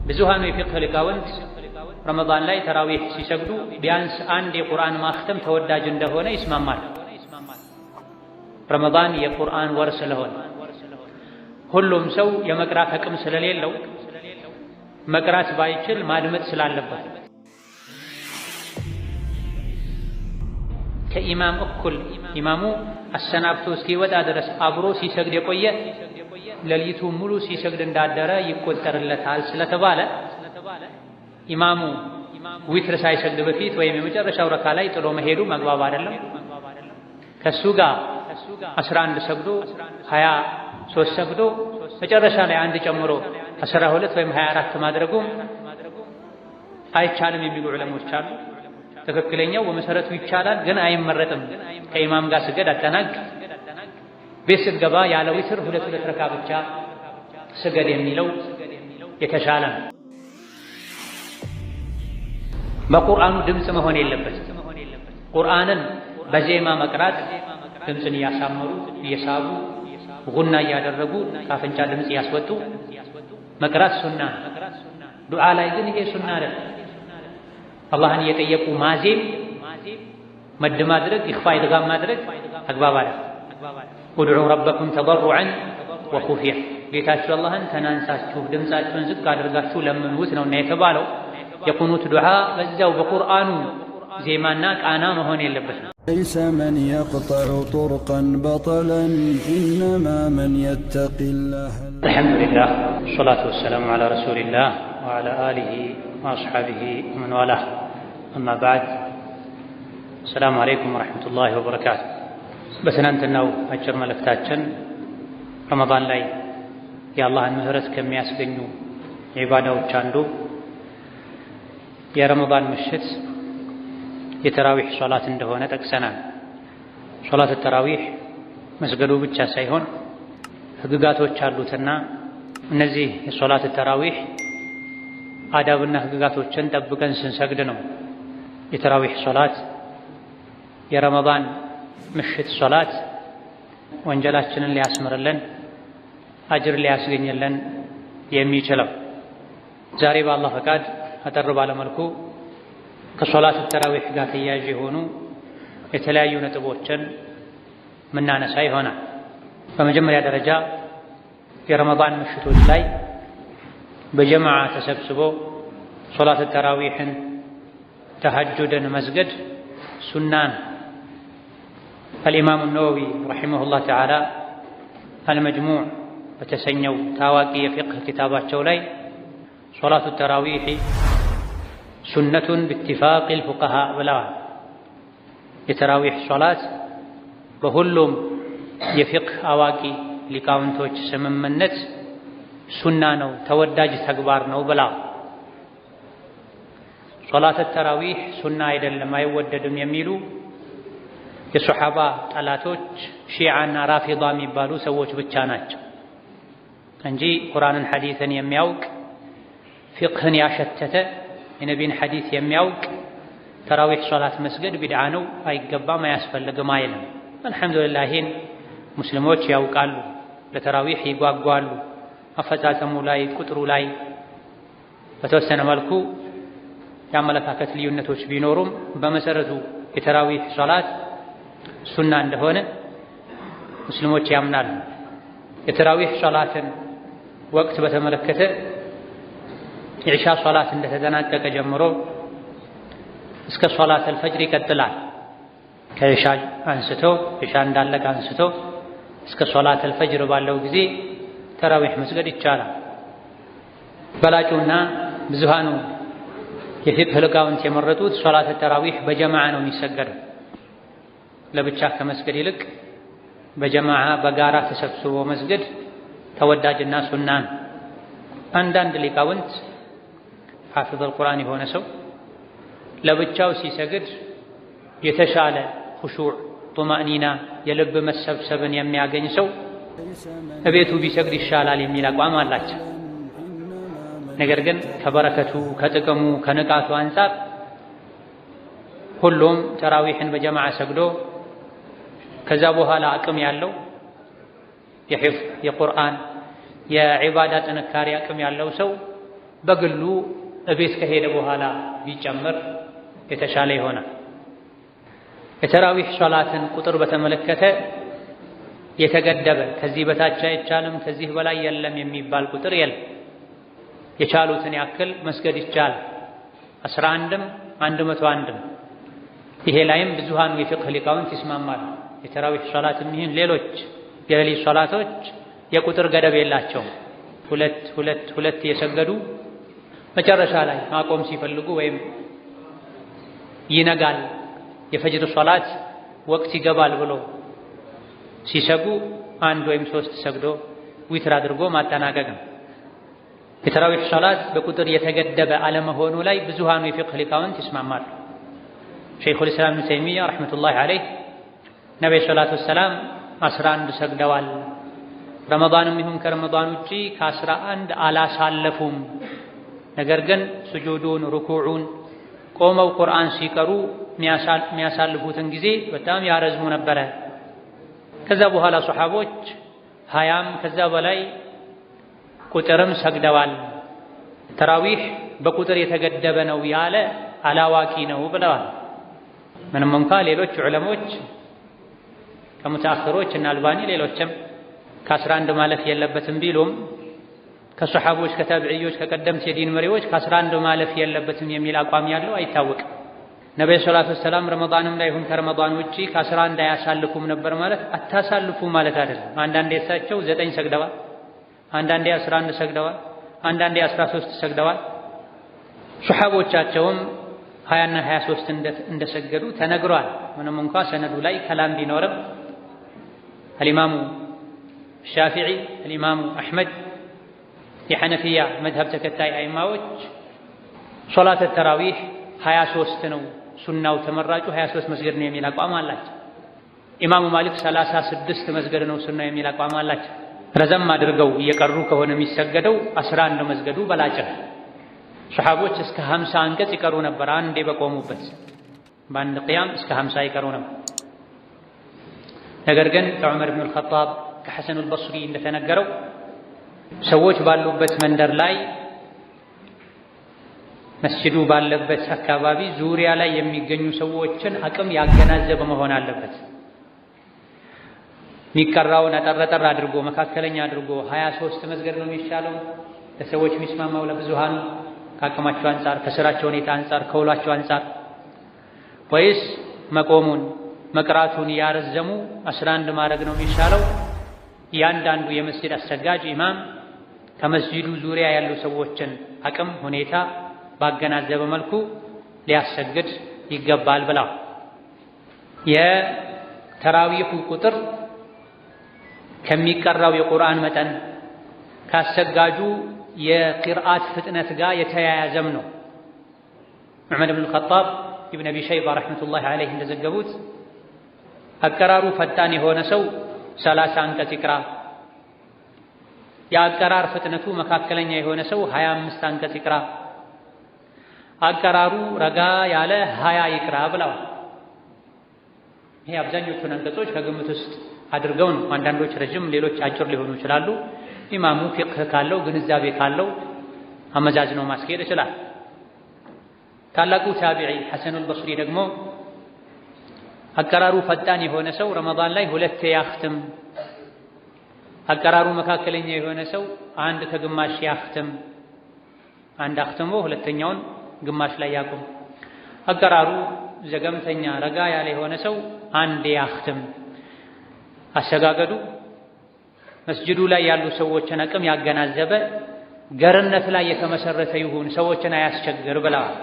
ብዙሃኑ የፊቅህ ሊቃውንት ረመዳን ላይ ተራዊህ ሲሰግዱ ቢያንስ አንድ የቁርአን ማክተም ተወዳጅ እንደሆነ ይስማማል። ረመዳን የቁርአን ወር ስለሆነ ሁሉም ሰው የመቅራት አቅም ስለሌለው መቅራት ባይችል ማድመጥ ስላለበት ከኢማም እኩል ኢማሙ አሰናብቶ እስኪወጣ ድረስ አብሮ ሲሰግድ የቆየ ሌሊቱ ሙሉ ሲሰግድ እንዳደረ ይቆጠርለታል ስለተባለ ኢማሙ ዊትር ሳይሰግድ በፊት ወይም የመጨረሻው ረካ ላይ ጥሎ መሄዱ መግባብ አይደለም። ከሱ ጋር 11 ሰግዶ 23 ሰግዶ መጨረሻ ላይ አንድ ጨምሮ 12 ወይም 24 ማድረጉም አይቻልም የሚሉ ዑለሞች አሉ። ትክክለኛው በመሰረቱ ይቻላል፣ ግን አይመረጥም። ከኢማም ጋር ስገድ አጠናቅ፣ ቤት ስትገባ ያለ ዊትር 2 ረካ ብቻ ስገድ የሚለው የተሻለ ነው። በቁርአኑ ድምፅ መሆን የለበትም። ቁርአንን በዜማ መቅራት ድምፅን እያሳመሩ እየሳቡ ጉና እያደረጉ ካፍንጫ ድምፅ እያስወጡ መቅራት ሱና። ዱዓ ላይ ግን ይሄ ሱና አይደለም። አላህን እየጠየቁ ማዜም፣ መድ ማድረግ፣ ኢኽፋ ኢድጋም ማድረግ አግባብ አይደለም። ኡድዑ ረበኩም ተضرعا وخفيا ጌታችሁ አላህን ተናንሳችሁ ድምፃችሁን ዝቅ አድርጋችሁ ለምኑት ነውና የተባለው። የቁኑት ዱዓ በዛው በቁርአኑ ዜማና ቃና መሆን የለበትም። ليس من يقطع طرقا بطلا إنما من يتقي الله. الحمد لله والصلاة والسلام على رسول الله وعلى آله وأصحابه ومن والاه. أما بعد، السلام عليكم ورحمة الله وبركاته. በትናንትናው አጭር መልእክታችን ረመዳን ላይ የአላህን ምህረት ከሚያስገኙ ዒባዳዎች አንዱ የረመዳን ምሽት የተራዊህ ሶላት እንደሆነ ጠቅሰናል። ሶላት ተራዊህ መስገዱ ብቻ ሳይሆን ህግጋቶች አሉትና እነዚህ የሶላት ተራዊህ አዳብና ህግጋቶችን ጠብቀን ስንሰግድ ነው የተራዊህ ሶላት የረመዳን ምሽት ሶላት ወንጀላችንን ሊያስምርልን አጅር ሊያስገኝልን የሚችለው። ዛሬ በአላህ ፈቃድ አጠር ባለመልኩ ከሶላት ተራዊህ ጋር ተያያዥ የሆኑ የተለያዩ ነጥቦችን ምናነሳ ይሆናል። በመጀመሪያ ደረጃ የረመዳን ምሽቶች ላይ በጀማዓ ተሰብስቦ ሶላት ተራዊህን ተሐጁድን መስገድ ሱናን። አልኢማሙ ነወዊ ረሒመሁላህ ተዓላ አልመጅሙዕ በተሰኘው ታዋቂ የፊቅህ ኪታባቸው ላይ ሶላቱ ተራዊህ ሱነቱን ቢትፋቂል ፉቀሃ ብለዋል። የተራዊህ ሶላት በሁሉም የፊቅህ አዋቂ ሊቃውንቶች ስምምነት ሱና ነው፣ ተወዳጅ ተግባር ነው ብለዋል። ሶላት ተራዊህ ሱና አይደለም አይወደድም የሚሉ የሶሐባ ጠላቶች ሺዓና ራፊዳ የሚባሉ ሰዎች ብቻ ናቸው እንጂ ቁርአንን ሐዲስን የሚያውቅ ፊቅህን ያሸተተ የነቢን ሐዲስ የሚያውቅ ተራዊህ ሶላት መስገድ ቢድዓ ነው፣ አይገባም፣ አያስፈልግም አይልም። አልሐምዱሊላህ ይህን ሙስሊሞች ያውቃሉ፣ ለተራዊህ ይጓጓሉ። አፈጻጸሙ ላይ ቁጥሩ ላይ በተወሰነ መልኩ የአመለካከት ልዩነቶች ቢኖሩም በመሰረቱ የተራዊህ ሶላት ሱና እንደሆነ ሙስሊሞች ያምናሉ። የተራዊህ ሶላትን ወቅት በተመለከተ የኢሻ ሶላት እንደተጠናቀቀ ጀምሮ እስከ ሶላት አልፈጅር ይቀጥላል። ከኢሻ አንስቶ ኢሻ እንዳለቀ አንስቶ እስከ ሶላት አልፈጅር ባለው ጊዜ ተራዊህ መስገድ ይቻላል። በላጩና ብዙሃኑ የፊቅህ ሊቃውንት የመረጡት ሶላት ተራዊህ በጀማዓ ነው የሚሰገደው። ለብቻ ከመስገድ ይልቅ በጀማዓ በጋራ ተሰብስቦ መስገድ ተወዳጅና ሱናን። አንዳንድ ሊቃውንት ሐፊዘል ቁርአን የሆነ ሰው ለብቻው ሲሰግድ የተሻለ ኹሹዕ፣ ጡማእኒና፣ የልብ መሰብሰብን የሚያገኝ ሰው እቤቱ ቢሰግድ ይሻላል የሚል አቋም አላቸው። ነገር ግን ከበረከቱ ከጥቅሙ ከንቃቱ አንጻር ሁሉም ተራዊህን በጀማዓ ሰግዶ ከዛ በኋላ አቅም ያለው የሒፍዝ የቁርአን የዒባዳ ጥንካሬ አቅም ያለው ሰው በግሉ እቤት ከሄደ በኋላ ቢጨምር የተሻለ ይሆናል። የተራዊህ ሶላትን ቁጥር በተመለከተ የተገደበ ከዚህ በታች አይቻልም ከዚህ በላይ የለም የሚባል ቁጥር የለም። የቻሉትን ያክል መስገድ ይቻላል። 11ም 101ም። ይሄ ላይም ብዙሃኑ የፊቅህ ሊቃውንት ይስማማሉ። የተራዊህ ሶላትም ይሁን ሌሎች የሌሊት ሶላቶች የቁጥር ገደብ የላቸውም። ሁለት የሰገዱ መጨረሻ ላይ ማቆም ሲፈልጉ ወይም ይነጋል የፈጅር ሶላት ወቅት ይገባል ብሎ ሲሰጉ 1 ወይም 3 ሰግዶ ዊትር አድርጎ ማጠናቀቅ ነው። የተራዊህ ሶላት በቁጥር የተገደበ አለመሆኑ ላይ ብዙሃኑ የፊቅህ ሊቃውንት ይስማማሉ። ሸይኹል ኢስላም ኢብኑ ተይሚያ ረሕመቱላሂ ዐለይህ ነብዩ ሰለላሁ ዐለይሂ ወሰለም 11 ሰግደዋል፣ ረመዳንም ይሁን ከረመዳን ውጪ ከ11 አላሳለፉም። ነገር ግን ስጁዱን ሩኩዑን ቆመው ቁርአን ሲቀሩ የሚያሳልፉትን ጊዜ በጣም ያረዝሙ ነበረ። ከዛ በኋላ ሱሐቦች 20ም ከዛ በላይ ቁጥርም ሰግደዋል። ተራዊህ በቁጥር የተገደበ ነው ያለ አላዋቂ ነው ብለዋል። ምንም እንኳ ሌሎች ዑለሞች ከሙተአኽሮች እና አልባኒ ሌሎችም ከ11 ማለፍ የለበትም ቢሉም ከሱሐቦች ከታቢዒዎች ከቀደምት የዲን መሪዎች ከ11 ማለፍ የለበትም የሚል አቋም ያለው አይታወቅም። ነብዩ ሰለላሁ ዐለይሂ ወሰለም ረመዳንም ላይ ይሁን ከረመዳን ውጪ ከ11 አያሳልፉም ነበር ማለት አታሳልፉ ማለት አይደለም። አንዳንዴ እሳቸው 9 ሰግደዋል፣ አንዳንዴ 11 ሰግደዋል፣ አንዳንዴ 13 ሰግደዋል። ሱሐቦቻቸውም 20 እና 23 እንደሰገዱ ተነግሯል። ምንም እንኳ ሰነዱ ላይ ከላም ቢኖርም አልኢማሙ ሻፊዒ፣ አልኢማሙ አሕመድ የሐነፊያ መዝሀብ ተከታይ አይማዎች ሶላተ ተራዊህ 23 ነው ሱናው ተመራጩ 23 መስገድ ነው የሚል አቋም አላቸው። ኢማሙ ማሊክ 36 መስገድ ነው ሱናው የሚል አቋም አላቸው። ረዘም አድርገው እየቀሩ ከሆነ የሚሰገደው 11 መስገዱ በላጭ ነው። ሱሐቦች እስከ 50 አንቀጽ ይቀሩ ነበር። አንዴ በቆሙበት በአንድ ቅያም እስከ 50 ይቀሩ ነበር። ነገር ግን ከዑመር ብን አልኸጣብ ከሐሰን አልበስሪ እንደተነገረው ሰዎች ባሉበት መንደር ላይ መስጂዱ ባለበት አካባቢ ዙሪያ ላይ የሚገኙ ሰዎችን አቅም ያገናዘበ መሆን አለበት። የሚቀራውን አጠር አድርጎ መካከለኛ አድርጎ 23 መስገድ ነው የሚሻለው ለሰዎች የሚስማማው ለብዙሃኑ ከአቅማቸው አንጻር ከስራቸው ሁኔታ አንጻር ከውሏቸው አንጻር፣ ወይስ መቆሙን መቅራቱን ያረዘሙ 11 ማድረግ ነው የሚሻለው? እያንዳንዱ የመስጂድ አሰጋጅ ኢማም ከመስጂዱ ዙሪያ ያሉ ሰዎችን አቅም ሁኔታ ባገናዘበ መልኩ ሊያሰግድ ይገባል ብላ የተራዊሁ ቁጥር ከሚቀራው የቁርአን መጠን ካሰጋጁ የቂርአት ፍጥነት ጋር የተያያዘም ነው። ዑመር ብን አልኸጣብ ኢብን አቢ ሸይባ ረሕመቱላሂ ዐለይህ እንደዘገቡት አቀራሩ ፈጣን የሆነ ሰው 30 አንቀጽ ይቅራ፣ የአቀራር ፍጥነቱ መካከለኛ የሆነ ሰው 25 አንቀጽ ይቅራ፣ አቀራሩ ረጋ ያለ 20 ይቅራ ብለዋል። ይሄ አብዛኞቹን አንቀጾች ከግምት ውስጥ አድርገው ነው። አንዳንዶች ረጅም ሌሎች አጭር ሊሆኑ ይችላሉ። ኢማሙ ፊቅህ ካለው ግንዛቤ ካለው አመዛዝኖ ማስኬድ ይችላል። ታላቁ ታቢዒ ሐሰን አልበስሪ ደግሞ አቀራሩ ፈጣን የሆነ ሰው ረመዳን ላይ 2 ያኽትም፣ አቀራሩ መካከለኛ የሆነ ሰው 1 ከግማሽ ያኽትም፣ 1 አኽትሞ ሁለተኛውን ግማሽ ላይ ያቁም። አቀራሩ ዘገምተኛ ረጋ ያለ የሆነ ሰው 1 ያኽትም። አሰጋገዱ መስጂዱ ላይ ያሉ ሰዎችን አቅም ያገናዘበ ገርነት ላይ የተመሰረተ ይሁን፣ ሰዎችን አያስቸግር ብለዋል።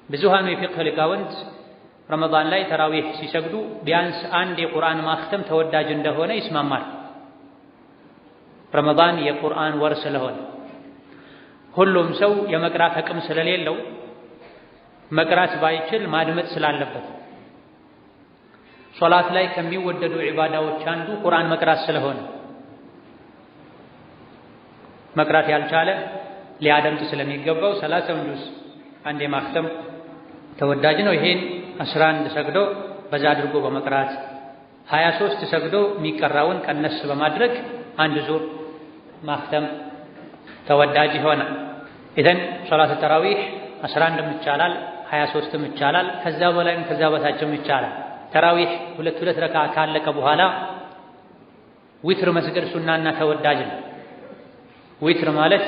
ብዙሃኑ የፊቅህ ሊቃውንት ረመዳን ላይ ተራዊህ ሲሰግዱ ቢያንስ 1 የቁርአን ማክተም ተወዳጅ እንደሆነ ይስማማል። ረመዳን የቁርአን ወር ስለሆነ ሁሉም ሰው የመቅራት አቅም ስለሌለው መቅራት ባይችል ማድመጥ ስላለበት፣ ሶላት ላይ ከሚወደዱ ዒባዳዎች አንዱ ቁርአን መቅራት ስለሆነ መቅራት ያልቻለ ሊያደምጥ ስለሚገባው 30 ጁዝ 1 ማክተም ተወዳጅ ነው። ይሄን 11 ሰግዶ በዛ አድርጎ በመቅራት 23 ሰግዶ የሚቀራውን ቀነስ በማድረግ 1 ዙር ማክተም ተወዳጅ ይሆናል። ኢዘን ሶላት ተራዊህ 11 ይቻላል፣ 23 ይቻላል፣ ከዛ በላይም ከዛ በታችም ይቻላል። ተራዊህ ሁለት ረካ ካለቀ በኋላ ዊትር መስገድ ሱናና ተወዳጅ ነው። ዊትር ማለት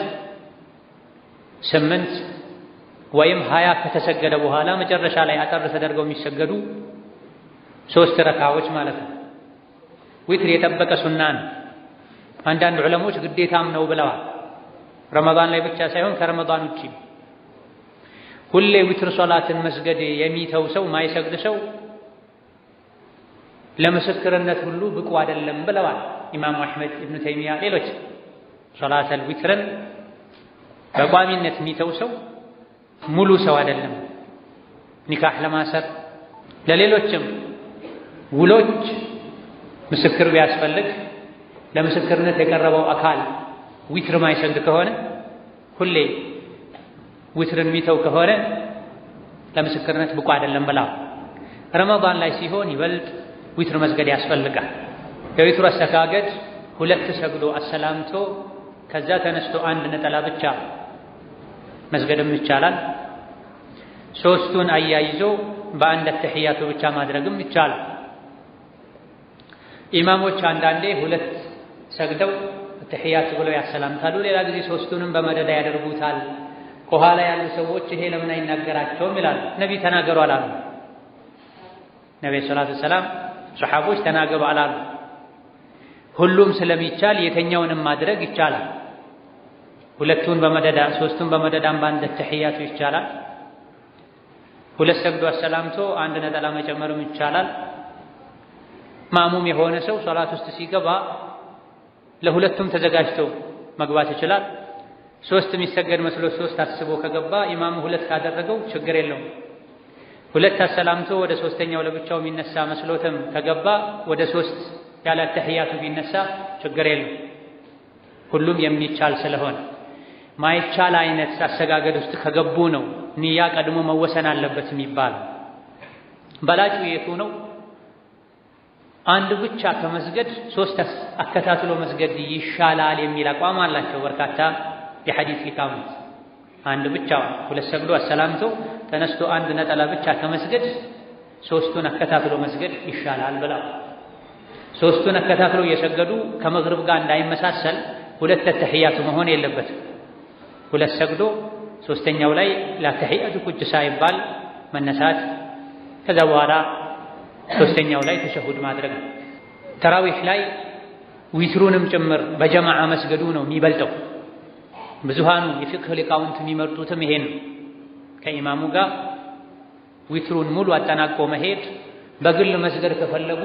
8 ወይም 20 ከተሰገደ በኋላ መጨረሻ ላይ አጠር ተደርገው የሚሰገዱ 3 ረካዎች ማለት ነው። ዊትር የጠበቀ ሱና ነው። አንዳንድ ዑለሞች ግዴታም ነው ብለዋል። ረመዳን ላይ ብቻ ሳይሆን ከረመዳን ውጪ ሁሌ ዊትር ሶላትን መስገድ የሚተው ሰው ማይሰግድ ሰው ለምስክርነት ሁሉ ብቁ አይደለም ብለዋል ኢማሙ አሕመድ፣ ኢብኑ ተይሚያ፣ ሌሎች። ሶላተል ዊትርን በቋሚነት የሚተው ሰው ሙሉ ሰው አይደለም። ኒካህ ለማሰር ለሌሎችም ውሎች ምስክር ቢያስፈልግ ለምስክርነት የቀረበው አካል ዊትር ማይሰግድ ከሆነ ሁሌ ዊትርን የሚተው ከሆነ ለምስክርነት ብቁ አይደለም ብለዋል። ረመዳን ላይ ሲሆን ይበልጥ ዊትር መስገድ ያስፈልጋል። የዊትር አሰጋገድ 2 ሰግዶ አሰላምቶ ከዛ ተነስቶ 1 ነጠላ ብቻ መስገድም ይቻላል። 3ቱን አያይዞ በአንድ ተህያቱ ብቻ ማድረግም ይቻላል። ኢማሞች አንዳንዴ 2 ሰግደው ተህያቱ ብለው ያሰላምታሉ፣ ሌላ ጊዜ 3ቱንም በመደዳ ያደርጉታል። ከኋላ ያሉ ሰዎች ይሄ ለምን አይናገራቸውም ይላሉ። ነብይ ተናገሩ አላሉ። ነብይ ሰለላሁ ዐለይሂ ወሰለም ሱሐቦች ተናገሩ አላሉ። ሁሉም ስለሚቻል የተኛውንም ማድረግ ይቻላል። 2ቱን በመደዳ 3ቱን በመደዳም በአንድ ተህያቱ ይቻላል። 2 ሰግዶ አሰላምቶ 1 ነጠላ መጨመርም ይቻላል። ማሙም የሆነ ሰው ሶላት ውስጥ ሲገባ ለሁለቱም ተዘጋጅቶ መግባት ይችላል። 3 የሚሰገድ መስሎ 3 አስቦ ከገባ ኢማሙ 2 ካደረገው ችግር የለውም። 2 አሰላምቶ ወደ 3ኛው ለብቻው የሚነሳ መስሎትም ከገባ ወደ 3 ያለ ተህያቱ ቢነሳ ችግር የለውም። ሁሉም የሚቻል ስለሆነ ማይቻል አይነት አሰጋገድ ውስጥ ከገቡ ነው ንያ ቀድሞ መወሰን አለበት የሚባል። በላጩ የቱ ነው? አንድ ብቻ ከመስገድ 3 አከታትሎ መስገድ ይሻላል የሚል አቋም አላቸው በርካታ የሐዲስ ሊቃውንት። አንድ ብቻ 2 ሰግዶ አሰላምቶ ተነስቶ 1 ነጠላ ብቻ ከመስገድ 3ቱን አከታትሎ መስገድ ይሻላል ብለው 3ቱን አከታትሎ እየሰገዱ ከመግሪብ ጋር እንዳይመሳሰል 2 ተህያቱ መሆን የለበትም። 2 ሰግዶ 3ኛው ላይ ለተህያቱ ቁጭ ሳይባል መነሳት፣ ከዛ በኋላ 3ኛው ላይ ተሸሁድ ማድረግ ነው። ተራዊህ ላይ ዊትሩንም ጭምር በጀማዓ መስገዱ ነው የሚበልጠው። ብዙሃኑ የፊቅህ ሊቃውንት የሚመርጡትም ይሄን ነው። ከኢማሙ ጋር ዊትሩን ሙሉ አጠናቆ መሄድ። በግል መስገድ ከፈለጉ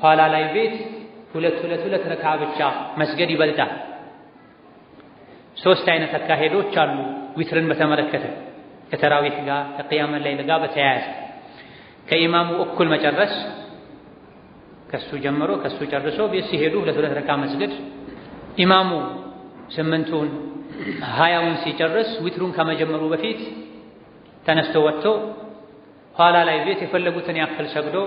ኋላ ላይ ቤት 2 ረካ ብቻ መስገድ ይበልጣል። 3 አይነት አካሄዶች አሉ ዊትርን በተመለከተ ከተራዊህ ጋር ከቂያም ላይል ጋር በተያያዘ። ከኢማሙ እኩል መጨረስ፣ ከሱ ጀምሮ ከሱ ጨርሶ ቤት ሲሄዱ 2 ረካ መስገድ። ኢማሙ 8ቱን 20ውን ሲጨርስ ዊትሩን ከመጀመሩ በፊት ተነስቶ ወጥቶ ኋላ ላይ ቤት የፈለጉትን ያክል ሰግዶ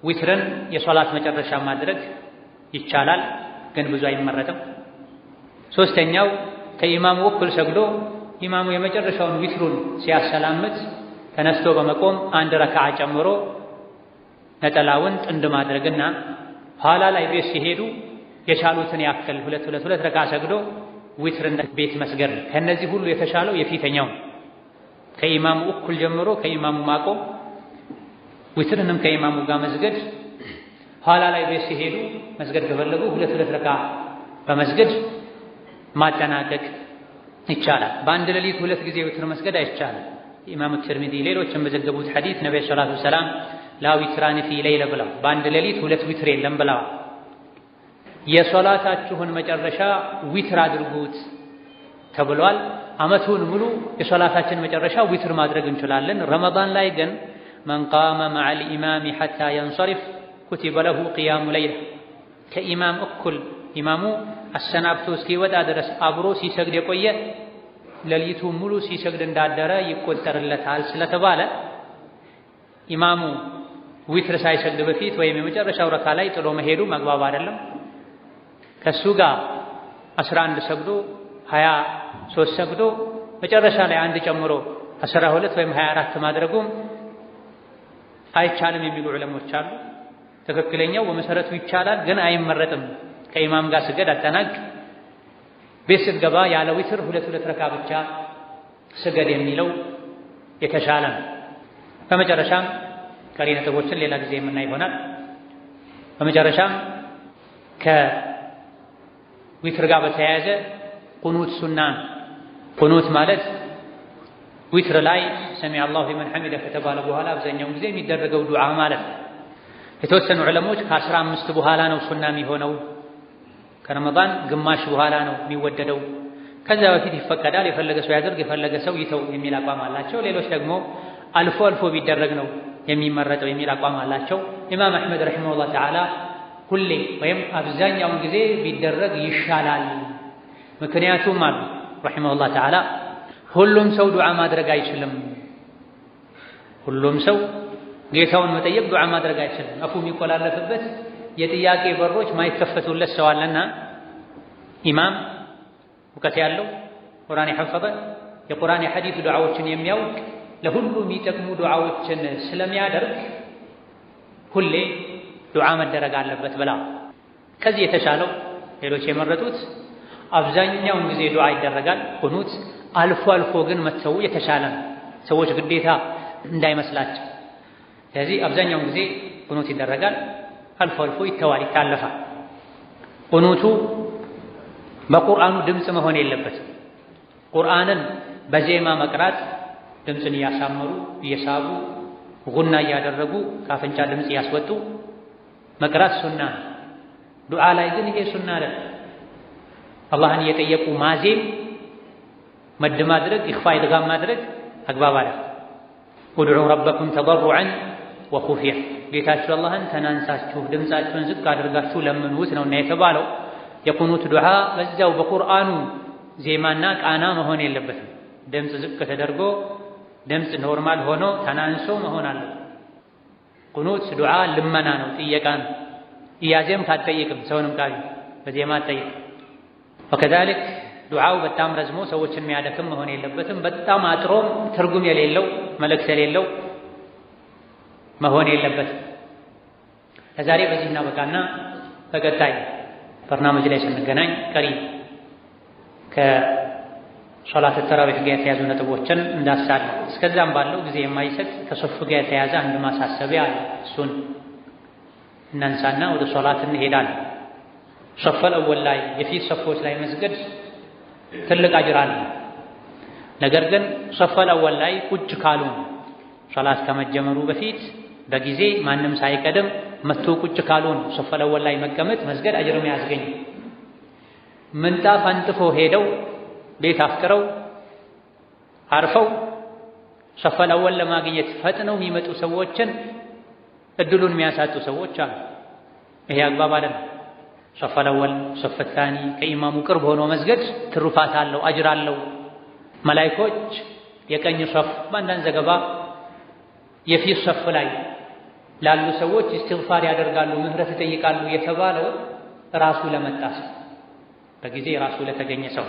ዊትርን የሶላት መጨረሻ ማድረግ ይቻላል፣ ግን ብዙ አይመረጥም። 3ኛው ከኢማሙ እኩል ሰግዶ ኢማሙ የመጨረሻውን ዊትሩን ሲያሰላምት ተነስቶ በመቆም 1 ረካዓ ጨምሮ ነጠላውን ጥንድ ማድረግና ኋላ ላይ ቤት ሲሄዱ የቻሉትን ያክል 2 ረካዓ ሰግዶ ዊትርን ቤት መስገድ ነው። ከነዚህ ሁሉ የተሻለው የፊተኛው ከኢማሙ እኩል ጀምሮ ከኢማሙ ማቆም፣ ዊትርንም ከኢማሙ ጋር መስገድ፣ ኋላ ላይ ቤት ሲሄዱ መስገድ ከፈለጉ 2 ረካዓ በመስገድ ማጠናቀቅ ይቻላል። በአንድ ሌሊት 2 ጊዜ ዊትር መስገድ አይቻልም። ኢማሙ ትርሚዚ ሌሎችም በዘገቡት ሐዲስ ነብዩ ሰለላሁ ዐለይሂ ወሰለም ላ ዊትራን ፊ ለይለ ብለው በአንድ ሌሊት 2 ዊትር የለም ብለዋል። የሶላታችሁን መጨረሻ ዊትር አድርጉት ተብሏል። ዓመቱን ሙሉ የሶላታችን መጨረሻ ዊትር ማድረግ እንችላለን። ረመዳን ላይ ግን መን ቃመ መዐል ኢማሚ ሐታ የንሰሪፍ ኩቲበ ለሁ ቂያሙ ለይላ፣ ከኢማም እኩል ኢማሙ አሰናብቶ እስኪወጣ ድረስ አብሮ ሲሰግድ የቆየ ሌሊቱ ሙሉ ሲሰግድ እንዳደረ ይቆጠርለታል ስለተባለ ኢማሙ ዊትር ሳይሰግድ በፊት ወይም የመጨረሻው ረካ ላይ ጥሎ መሄዱ መግባብ አይደለም። ከሱ ጋር 11 ሰግዶ 23 ሰግዶ መጨረሻ ላይ አንድ ጨምሮ 12 ወይም 24 ማድረጉም አይቻልም የሚሉ ዑለሞች አሉ። ትክክለኛው በመሰረቱ ይቻላል፣ ግን አይመረጥም። ከኢማም ጋር ስገድ አጠናቅ፣ ቤት ስትገባ ያለ ዊትር 2 ረካ ብቻ ስገድ የሚለው የተሻለ ነው። በመጨረሻም ቀሪ ነጥቦችን ሌላ ጊዜ የምናይ ይሆናል። በመጨረሻም ከዊትር ጋር በተያያዘ ቁኑት ሱና ነው። ቁኑት ማለት ዊትር ላይ ሰሚ አላሁ ሊመን ሐሚደ ከተባለ በኋላ አብዛኛውን ጊዜ የሚደረገው ዱዓ ማለት ነው። የተወሰኑ ዑለሞች ከ15 በኋላ ነው ሱና የሚሆነው፣ ከረመዳን ግማሽ በኋላ ነው የሚወደደው። ከዛ በፊት ይፈቀዳል፣ የፈለገ ሰው ያድርግ፣ የፈለገ ሰው ይተው የሚል አቋም አላቸው። ሌሎች ደግሞ አልፎ አልፎ ቢደረግ ነው የሚመረጠው የሚል አቋም አላቸው። ኢማም አሕመድ ረሒመሁላህ ተዓላ ሁሌ ወይም አብዛኛውን ጊዜ ቢደረግ ይሻላል። ምክንያቱም አሉ ረሒመሁላህ ተዓላ ሁሉም ሰው ዱዓ ማድረግ አይችልም። ሁሉም ሰው ጌታውን መጠየቅ ዱዓ ማድረግ አይችልም። አፉ የሚቆላለፍበት የጥያቄ በሮች ማይከፈቱለት ሰው አለና ኢማም እውቀት ያለው ቁርአን የሐፈዘ የቁርአን የሐዲስ ዱዓዎችን የሚያውቅ ለሁሉ የሚጠቅሙ ዱዓዎችን ስለሚያደርግ ሁሌ ዱዓ መደረግ አለበት ብላ። ከዚህ የተሻለው ሌሎች የመረጡት አብዛኛውን ጊዜ ዱዓ ይደረጋል፣ ቁኑት አልፎ አልፎ ግን መተው የተሻለ ነው፣ ሰዎች ግዴታ እንዳይመስላቸው። ስለዚህ አብዛኛውን ጊዜ ቁኑት ይደረጋል፣ አልፎ አልፎ ይተዋል፣ ይታለፋል። ቁኑቱ በቁርአኑ ድምፅ መሆን የለበትም። ቁርአንን በዜማ መቅራት ድምፅን እያሳመሩ እየሳቡ ጉና እያደረጉ ከአፍንጫ ድምፅ እያስወጡ መቅራት ሱና ነው። ዱዓ ላይ ግን ይሄ ሱና አይደለም። አላህን እየጠየቁ ማዜም፣ መድ ማድረግ፣ ኢኽፋ ኢድጋም ማድረግ አግባብ አይደለም። ኡድዑ ረበኩም ተضرعا ወኹፊያ፣ ጌታችሁ አላህን ተናንሳችሁ ድምፃችሁን ዝቅ አድርጋችሁ ለምኑት ነውና የተባለው። የቁኑት ዱዓ በዛው በቁርአኑ ዜማና ቃና መሆን የለበትም። ድምፅ ዝቅ ተደርጎ ድምፅ ኖርማል ሆኖ ተናንሶ መሆን አለ። ቁኑት ዱዓ ልመና ነው፣ ጥየቃ ነው። እያዜም ካትጠይቅም ሰውንም ቃል በዜማ አትጠይቅ። ወከዛሊክ ዱዓው በጣም ረዝሞ ሰዎችን የሚያደክም መሆን የለበትም። በጣም አጥሮም ትርጉም የሌለው መልእክት የሌለው መሆን የለበትም። ለዛሬ በዚህ እናበቃና በቀጣይ በርናመጅ ላይ ስንገናኝ ቀሪ ከሶላት ተራዊህ ጋር የተያዙ ነጥቦችን እንዳሳለን። እስከዛም ባለው ጊዜ የማይሰጥ ከሶፍ ጋር የተያዘ አንድ ማሳሰቢያ አለ። እሱን እናንሳና ወደ ሶላት እንሄዳለን። ሶፈል አወል ላይ የፊት ሶፎች ላይ መስገድ ትልቅ አጅር አለ። ነገር ግን ሶፈል አወል ላይ ቁጭ ካሉ ሶላት ከመጀመሩ በፊት በጊዜ ማንም ሳይቀድም መቶ ቁጭ ካሉን ሶፈል አወል ላይ መቀመጥ መስገድ አጅርም ያስገኝ። ምንጣፍ አንጥፎ ሄደው ቤት አፍጥረው አርፈው ሶፈል አወል ለማግኘት ፈጥነው የሚመጡ ሰዎችን እድሉን የሚያሳጡ ሰዎች አሉ። ይሄ አግባብ አይደለም። ሶፈል አወል ሶፍ ታኒ ከኢማሙ ቅርብ ሆኖ መስገድ ትሩፋት አለው፣ አጅር አለው። መላኢኮች የቀኝ ሶፍ በአንዳንድ ዘገባ የፊት ሶፍ ላይ ላሉ ሰዎች እስትግፋር ያደርጋሉ፣ ምህረት ይጠይቃሉ የተባለው ራሱ ለመጣ ሰው በጊዜ ራሱ ለተገኘ ሰው።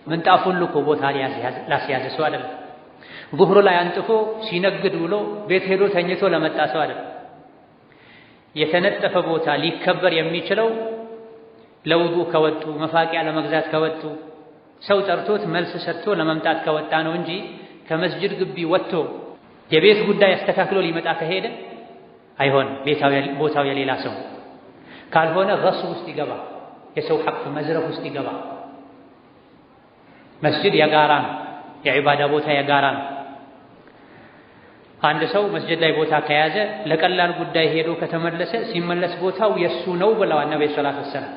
ምንጣፉን ልኮ ቦታ ላስያዘ ሰው አይደለም። ዙህር ላይ አንጥፎ ሲነግድ ብሎ ቤት ሄዶ ተኝቶ ለመጣ ሰው አይደለም። የተነጠፈ ቦታ ሊከበር የሚችለው ለውዱ ከወጡ መፋቂያ ለመግዛት ከወጡ ሰው ጠርቶት መልስ ሰጥቶ ለመምጣት ከወጣ ነው እንጂ ከመስጅድ ግቢ ወጥቶ የቤት ጉዳይ አስተካክሎ ሊመጣ ከሄደ አይሆንም። ቦታው የሌላ ሰው ካልሆነ ገስ ውስጥ ይገባ፣ የሰው ሐቅ መዝረፍ ውስጥ ይገባ። መስጅድ የጋራ ነው፣ የዒባዳ ቦታ የጋራ ነው። አንድ ሰው መስጅድ ላይ ቦታ ከያዘ ለቀላል ጉዳይ ሄዶ ከተመለሰ ሲመለስ ቦታው የሱ ነው ብለዋል ነብዩ ሰለላሁ ዐለይሂ ወሰለም።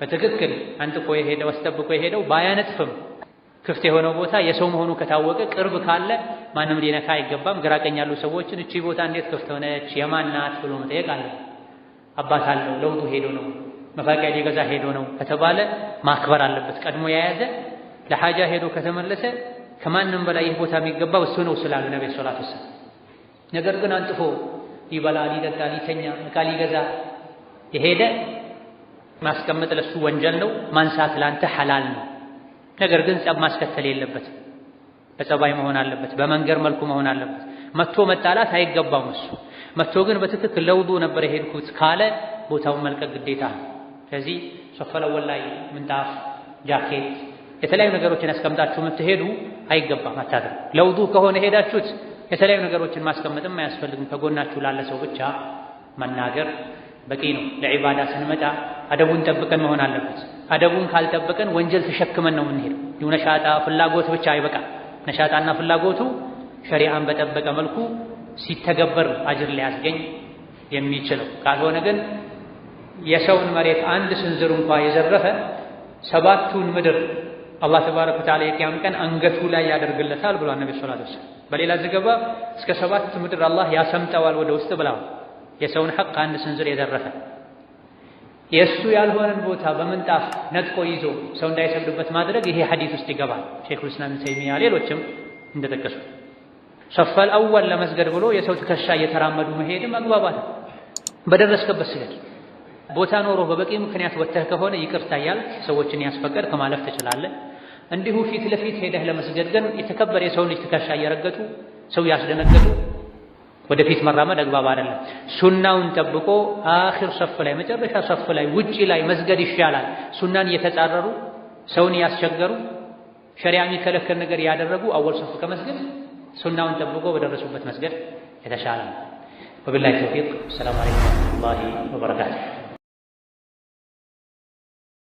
በትክክል አንጥቆ የሄደው አስጠብቆ የሄደው ባያነጥፍም ክፍት የሆነው ቦታ የሰው መሆኑ ከታወቀ ቅርብ ካለ ማንም ሊነካ አይገባም። ግራቀኝ ያሉ ሰዎችን እቺ ቦታ እንዴት ክፍት ሆነች የማን ናት ብሎ መጠየቅ አለ። አባት አለው ለውጡ ሄዶ ነው መፋቂያ ሊገዛ ሄዶ ነው ከተባለ ማክበር አለበት። ቀድሞ የያዘ ለሐጃ ሄዶ ከተመለሰ ከማንም በላይ ይህ ቦታ የሚገባው እሱ ነው ስላሉ ነብዩ ሰለላሁ ዐለይሂ ወሰለም። ነገር ግን አንጥፎ ይበላል፣ ይጠጣል፣ ይተኛ፣ ዕቃ ሊገዛ የሄደ ማስቀመጥ ለሱ ወንጀል ነው፣ ማንሳት ላንተ ሐላል ነው። ነገር ግን ጸብ ማስከተል የለበትም። በጸባይ መሆን አለበት፣ በመንገር መልኩ መሆን አለበት። መጥቶ መጣላት አይገባም። እሱ መጥቶ ግን በትክክል ለውዱ ነበር የሄድኩት ካለ ቦታውን መልቀቅ ግዴታ። ስለዚህ ሶፈል አወል ላይ ምንጣፍ፣ ጃኬት፣ የተለያዩ ነገሮችን አስቀምጣችሁ የምትሄዱ አይገባም፣ አታድርጉ። ለውዱ ከሆነ ሄዳችሁት የተለያዩ ነገሮችን ማስቀመጥም አያስፈልግም። ከጎናችሁ ላለ ሰው ብቻ መናገር በቂ ነው። ለዒባዳ ስንመጣ አደቡን ጠብቀን መሆን አለበት። አደቡን ካልጠበቀን ወንጀል ተሸክመን ነው የምንሄደው። ነሻጣ ፍላጎት ብቻ አይበቃ። ነሻጣና ፍላጎቱ ሸሪዓን በጠበቀ መልኩ ሲተገበር አጅር ሊያስገኝ የሚችለው ካልሆነ ግን የሰውን መሬት አንድ ስንዝር እንኳን የዘረፈ 7ቱን ምድር አላህ ተባረከ ወተዓላ የቂያም ቀን አንገቱ ላይ ያደርግለታል ብሏል ነብዩ ሰለላሁ ዐለይሂ ወሰለም። በሌላ ዘገባ እስከ 7 ምድር አላህ ያሰምጠዋል ወደ ውስጥ ብለዋል። የሰውን ሐቅ አንድ ስንዝር የዘረፈ የእሱ ያልሆነን ቦታ በምንጣፍ ነጥቆ ይዞ ሰው እንዳይሰግድበት ማድረግ ይሄ ሐዲስ ውስጥ ይገባል። ሼኹል ኢስላም ኢብኑ ተይሚያ ሌሎችም እንደጠቀሱ ሶፈል አወል ለመስገድ ብሎ የሰው ትከሻ እየተራመዱ መሄድም አግባባት በደረስከበት ስገድ። ቦታ ኖሮ በበቂ ምክንያት ወጥተህ ከሆነ ይቅርታ እያልክ ሰዎችን ያስፈቀድ ከማለፍ ትችላለህ። እንዲሁ ፊት ለፊት ሄደህ ለመስገድ ግን የተከበረ የሰው ልጅ ትከሻ እየረገጡ ሰው ያስደነገጡ ወደፊት መራመድ አግባብ አይደለም። ሱናውን ጠብቆ አኺር ሶፍ ላይ መጨረሻ ሶፍ ላይ ውጪ ላይ መስገድ ይሻላል። ሱናን እየተጻረሩ ሰውን ያስቸገሩ ሸሪዓ የሚከለከል ነገር ያደረጉ አወል ሶፍ ከመስገድ ሱናውን ጠብቆ በደረሱበት መስገድ የተሻለ ነው። ወቢላሂ ተውፊቅ። ሰላም አለይኩም ወራህመቱላሂ ወበረካቱሁ።